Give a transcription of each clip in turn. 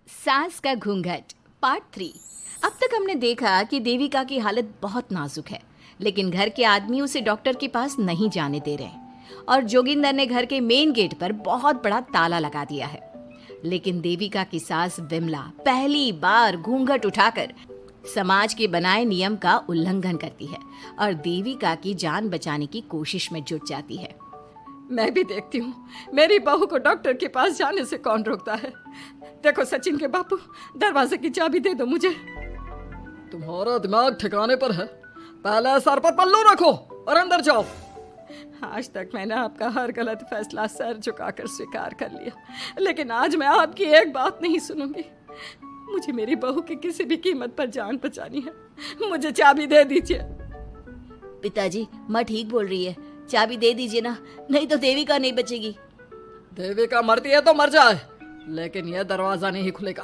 सास का घूंघट पार्ट 3। अब तक हमने देखा कि देविका की हालत बहुत नाजुक है, लेकिन घर के आदमी उसे डॉक्टर के पास नहीं जाने दे रहे और जोगिंदर ने घर के मेन गेट पर बहुत बड़ा ताला लगा दिया है। लेकिन देविका की सास विमला पहली बार घूंघट उठाकर समाज के बनाए नियम का उल्लंघन करती है और देविका की जान बचाने की कोशिश में जुट जाती है। मैं भी देखती हूँ मेरी बहू को डॉक्टर के पास जाने से कौन रोकता है। देखो सचिन के बापू, दरवाजे की चाबी दे दो मुझे। तुम्हारा दिमाग ठिकाने पर है, पहले सर पर पल्लू रखो और अंदर जाओ। आज तक मैंने आपका हर गलत फैसला सर झुकाकर स्वीकार कर लिया, लेकिन आज मैं आपकी एक बात नहीं सुनूंगी। मुझे मेरी बहू की किसी भी कीमत पर जान बचानी है। मुझे चाबी दे दीजिए। पिताजी, माँ ठीक बोल रही है, चाबी दे दीजिए ना, नहीं तो देविका नहीं बचेगी। देविका मरती है तो मर जाए, लेकिन यह दरवाजा नहीं खुलेगा।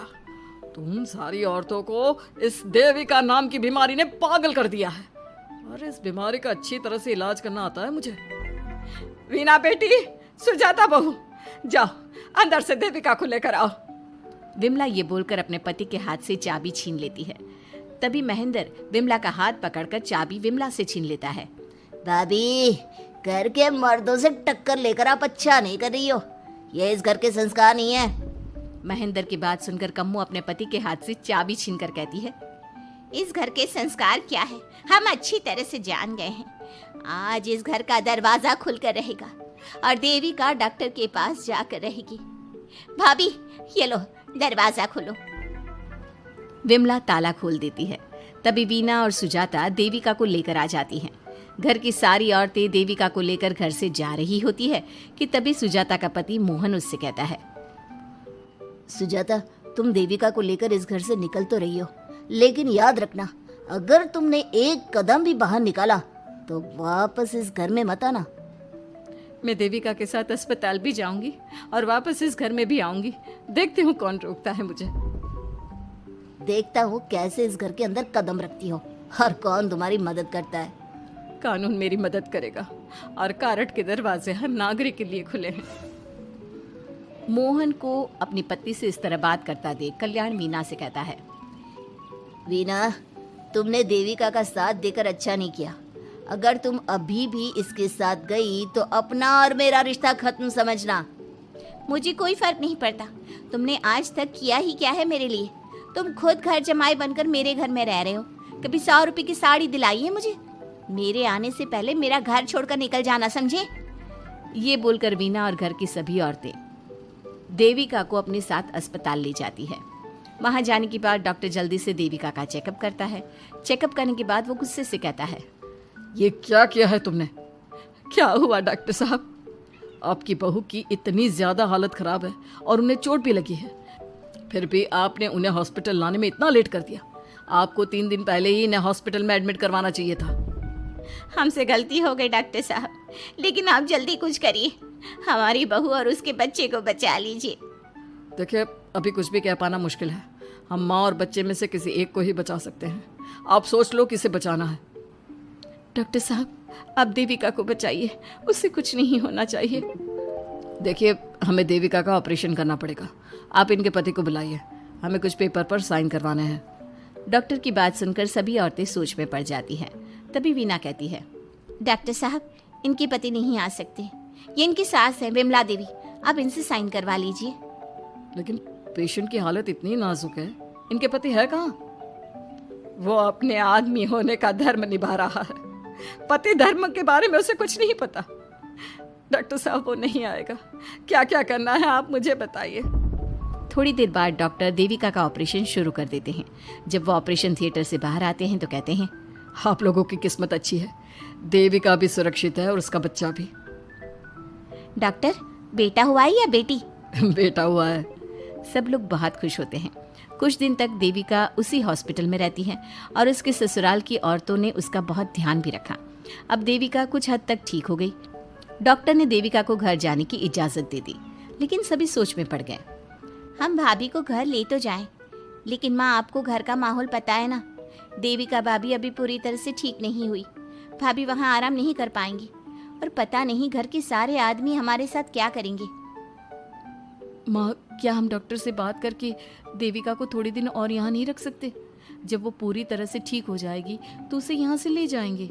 तुम सारी औरतों को इस देविका नाम की बीमारी ने पागल कर दिया है और इस बीमारी का अच्छी तरह से इलाज करना आता है मुझे। वीना बेटी, सुजाता बहू, जाओ अंदर से देविका को लेकर आओ। विमला ये बोलकर अपने पति के हाथ से चाबी छीन लेती है। तभी महेंद्र विमला का हाथ पकड़कर चाबी विमला से छीन लेता है। भाभी, घर के मर्दों से टक्कर लेकर आप अच्छा नहीं कर रही हो। ये इस घर के संस्कार नहीं है। महेंद्र की बात सुनकर कम्मू अपने पति के हाथ से चाबी छीनकर कहती है, इस घर के संस्कार क्या है हम अच्छी तरह से जान गए हैं। आज इस घर का दरवाजा खुलकर रहेगा और देविका डॉक्टर के पास जाकर रहेगी। भाभी, ये लो दरवाजा खोलो। विमला ताला खोल देती है। तभी वीना और सुजाता देविका को लेकर आ जाती हैं। घर की सारी औरतें देविका को लेकर घर से जा रही होती है कि तभी सुजाता का पति मोहन उससे कहता है, सुजाता, तुम देविका को लेकर इस घर से निकल तो रही हो, लेकिन याद रखना, अगर तुमने एक कदम भी बाहर निकाला तो वापस इस घर में मत आना। मैं देविका के साथ अस्पताल भी जाऊंगी और वापस इस घर में भी आऊंगी। देखती हूँ कौन रोकता है मुझे। देखता हूँ कैसे इस घर के अंदर कदम रखती हो और कौन तुम्हारी मदद करता है। कानून मेरी मदद करेगा और कारट के दरवाजे हर नागरिक के लिए खुले हैं। मोहन को अपनी पत्नी से इस तरह बात करता देख कल्याण वीना से कहता है, वीना, तुमने देविका का साथ देकर अच्छा नहीं किया। अगर तुम अभी भी इसके साथ गई तो अपना और मेरा रिश्ता खत्म समझना। मुझे कोई फर्क नहीं पड़ता। तुमने आज तक किया ही क्या है मेरे लिए। तुम खुद घर जमाई बनकर मेरे घर में रह रहे हो। कभी 100 रुपए की साड़ी दिलाई है मुझे? मेरे आने से पहले मेरा घर छोड़कर निकल जाना, समझे? ये बोलकर वीना और घर की सभी औरतें देविका को अपने साथ अस्पताल ले जाती है। वहां जाने के बाद डॉक्टर जल्दी से देविका का चेकअप करता है। चेकअप करने के बाद वो गुस्से से कहता है, ये क्या किया है तुमने? क्या हुआ डॉक्टर साहब? आपकी बहू की इतनी ज्यादा हालत खराब है और उन्हें चोट भी लगी है, फिर भी आपने उन्हें हॉस्पिटल लाने में इतना लेट कर दिया। आपको 3 दिन पहले ही इन्हें हॉस्पिटल में एडमिट करवाना चाहिए था। हमसे गलती हो गई डॉक्टर साहब, लेकिन आप जल्दी कुछ करिए। हमारी बहू और उसके बच्चे को बचा लीजिए। देखिए, अभी कुछ भी कह पाना मुश्किल है। हम माँ और बच्चे में से किसी एक को ही बचा सकते हैं। आप सोच लो किसे बचाना है। डॉक्टर साहब, आप देविका को बचाइए, उससे कुछ नहीं होना चाहिए। देखिए, हमें देविका का ऑपरेशन करना पड़ेगा। आप इनके पति को बुलाइए, हमें कुछ पेपर पर साइन करवाने हैं। डॉक्टर की बात सुनकर सभी औरतें सोच में पड़ जाती हैं। तभी वीना कहती है, डॉक्टर साहब, इनके पति नहीं आ सकते। ये इनकी सास है विमला देवी, आप इनसे साइन करवा लीजिए। लेकिन पेशेंट की हालत इतनी नाजुक है, इनके पति है कहाँ? वो अपने आदमी होने का धर्म निभा रहा है। पति धर्म के बारे में उसे कुछ नहीं पता। डॉक्टर साहब, वो नहीं आएगा। क्या क्या करना है आप मुझे बताइए। थोड़ी देर बाद डॉक्टर देविका का ऑपरेशन शुरू कर देते हैं। जब वो ऑपरेशन थिएटर से बाहर आते हैं तो कहते हैं, आप लोगों की किस्मत अच्छी है, देविका भी सुरक्षित है और उसका बच्चा भी। डॉक्टर, बेटा हुआ है या बेटी? बेटा हुआ है। सब लोग बहुत खुश होते हैं। कुछ दिन तक देविका उसी हॉस्पिटल में रहती है और उसके ससुराल की औरतों ने उसका बहुत ध्यान भी रखा। अब देविका कुछ हद तक ठीक हो गई। डॉक्टर ने देविका को घर जाने की इजाज़त दे दी, लेकिन सभी सोच में पड़ गए। हम भाभी को घर ले तो जाएं, लेकिन माँ, आपको घर का माहौल पता है ना। देविका भाभी अभी पूरी तरह से ठीक नहीं हुई। भाभी वहाँ आराम नहीं कर पाएंगी और पता नहीं घर के सारे आदमी हमारे साथ क्या करेंगे। माँ, क्या हम डॉक्टर से बात करके देविका को थोड़े दिन और यहाँ नहीं रख सकते? जब वो पूरी तरह से ठीक हो जाएगी तो उसे यहाँ से ले जाएंगे।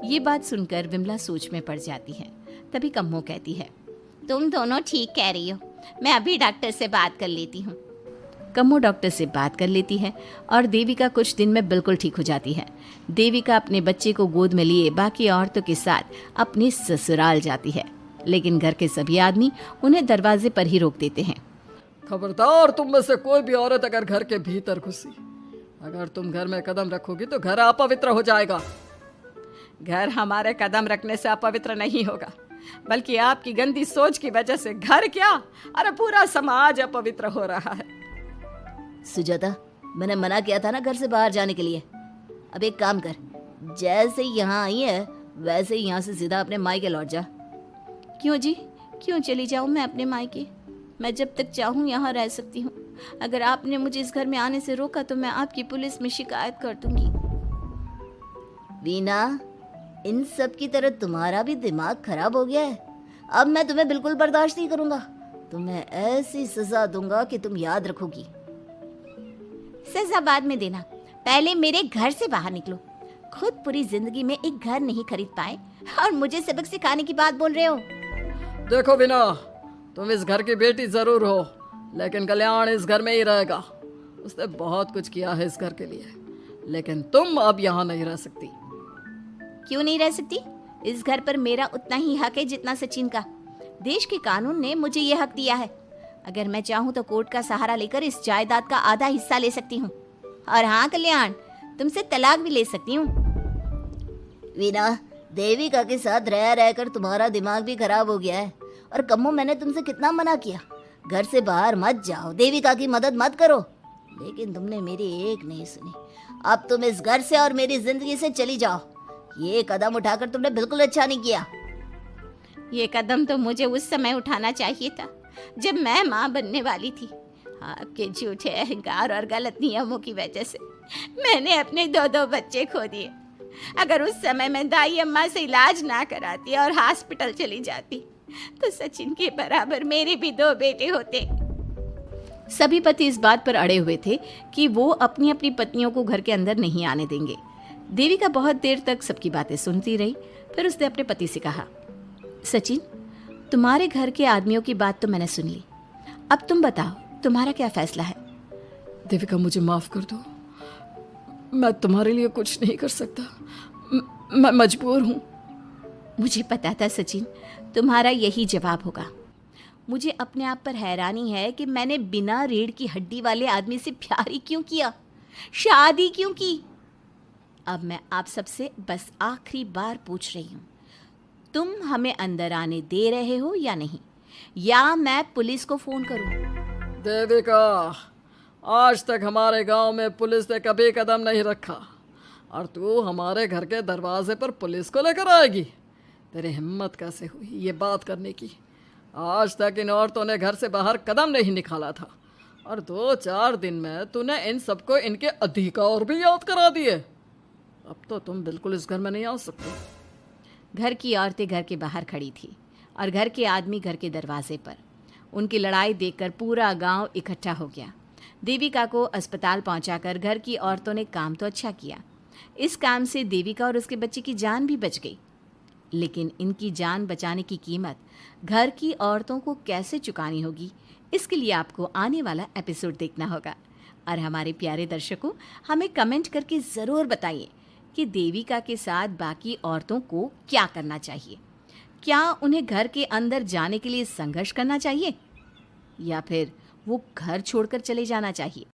ये बात सुनकर विमला सोच में पड़ जाती है। तभी कम्मो कहती है, तुम दोनों ठीक कह रही हो, मैं अभी डॉक्टर से बात कर लेती हूँ। कम्मो डॉक्टर से बात कर लेती है और देविका कुछ दिन में बिल्कुल ठीक हो जाती है। देविका अपने बच्चे को गोद में लिए बाकी औरतों के साथ अपनी ससुराल जाती है, लेकिन घर के सभी आदमी उन्हें दरवाजे पर ही रोक देते हैं। खबरदार, तुम में से कोई भी औरत अगर घर के भीतर घुसी, अगर तुम घर में कदम रखोगी तो घर अपवित्र हो जाएगा। घर हमारे कदम रखने से अपवित्र नहीं होगा, बल्कि आपकी गंदी सोच की वजह से घर क्या, अरे पूरा समाज अपवित्र हो रहा है। सुजाता, मैंने मना किया था ना घर से बाहर जाने के लिए। अब एक काम कर, जैसे यहाँ आई है वैसे ही यहाँ से सीधा अपने मायके लौट जा। क्यों जी, क्यों चली जाऊँ मैं अपने मायके? मैं जब तक चाहूँ यहाँ रह सकती हूँ। अगर आपने मुझे इस घर में आने से रोका तो मैं आपकी पुलिस में शिकायत कर दूंगी। वीना, इन सब की तरह तुम्हारा भी दिमाग खराब हो गया है। अब मैं तुम्हें बिल्कुल बर्दाश्त नहीं करूंगा। तुम्हें ऐसी सजा दूंगा कि तुम याद रखोगी। सजा बाद में देना, पहले मेरे घर से बाहर निकलो। खुद पूरी जिंदगी में एक घर नहीं खरीद पाए और मुझे सबक सिखाने की बात बोल रहे हो। देखो वीना, तुम इस घर की बेटी जरूर हो, लेकिन कल्याण इस घर में ही रहेगा। उसने बहुत कुछ किया है इस घर के लिए, लेकिन तुम अब यहाँ नहीं रह सकती। क्यों नहीं रह सकती? इस घर पर मेरा उतना ही हक है जितना सचिन का। देश के कानून ने मुझे ये हक दिया है। अगर मैं चाहूँ तो कोर्ट का सहारा लेकर इस जायदाद का आधा हिस्सा ले सकती हूँ। और हाँ कल्याण, तुमसे तलाक भी ले सकती हूँ। वीना, देविका के साथ रह रहकर तुम्हारा दिमाग भी खराब हो गया है। और कम्मो, मैंने तुमसे कितना मना किया, घर से बाहर मत जाओ, देविका की मदद मत करो, लेकिन तुमने मेरी एक नहीं सुनी। अब तुम इस घर से और मेरी जिंदगी से चली जाओ। ये कदम उठाकर तुमने बिल्कुल अच्छा नहीं किया। ये कदम तो मुझे उस समय उठाना चाहिए था जब मैं माँ बनने वाली थी। आपके झूठे अहंकार और गलत नियमों की वजह से मैंने अपने दो बच्चे खो दिए। अगर उस समय मैं दाई अम्मा से इलाज ना कराती और हॉस्पिटल चली जाती तो सचिन के बराबर मेरे भी 2 बेटे होते। सभी पति इस बात पर अड़े हुए थे कि वो अपनी अपनी पत्नियों को घर के अंदर नहीं आने देंगे। देविका बहुत देर तक सबकी बातें सुनती रही। फिर उसने अपने पति से कहा, सचिन, तुम्हारे घर के आदमियों की बात तो मैंने सुन ली, अब तुम बताओ तुम्हारा क्या फैसला है? देविका, मुझे माफ कर दो, मैं तुम्हारे लिए कुछ नहीं कर सकता, मैं मजबूर हूँ। मुझे पता था सचिन, तुम्हारा यही जवाब होगा। मुझे अपने आप पर हैरानी है कि मैंने बिना रीढ़ की हड्डी वाले आदमी से प्यार ही क्यों किया, शादी क्यों की। अब मैं आप सबसे बस आखिरी बार पूछ रही हूँ, तुम हमें अंदर आने दे रहे हो या नहीं, या मैं पुलिस को फोन करूँ? देविका, आज तक हमारे गांव में पुलिस ने कभी कदम नहीं रखा और तू हमारे घर के दरवाजे पर पुलिस को लेकर आएगी? तेरी हिम्मत कैसे हुई ये बात करने की? आज तक इन औरतों ने घर से बाहर कदम नहीं निकाला था और 2-4 दिन में तूने इन सबको इनके अधिकार भी याद करा दिए। अब तो तुम बिल्कुल इस घर में नहीं आ सकते। घर की औरतें घर के बाहर खड़ी थी और घर के आदमी घर के दरवाजे पर। उनकी लड़ाई देखकर पूरा गांव इकट्ठा हो गया। देविका को अस्पताल पहुंचाकर घर की औरतों ने काम तो अच्छा किया। इस काम से देविका और उसके बच्चे की जान भी बच गई, लेकिन इनकी जान बचाने की कीमत घर की औरतों को कैसे चुकानी होगी, इसके लिए आपको आने वाला एपिसोड देखना होगा। और हमारे प्यारे दर्शकों, हमें कमेंट करके ज़रूर बताइए कि देविका के साथ बाकी औरतों को क्या करना चाहिए। क्या उन्हें घर के अंदर जाने के लिए संघर्ष करना चाहिए या फिर वो घर छोड़कर चले जाना चाहिए?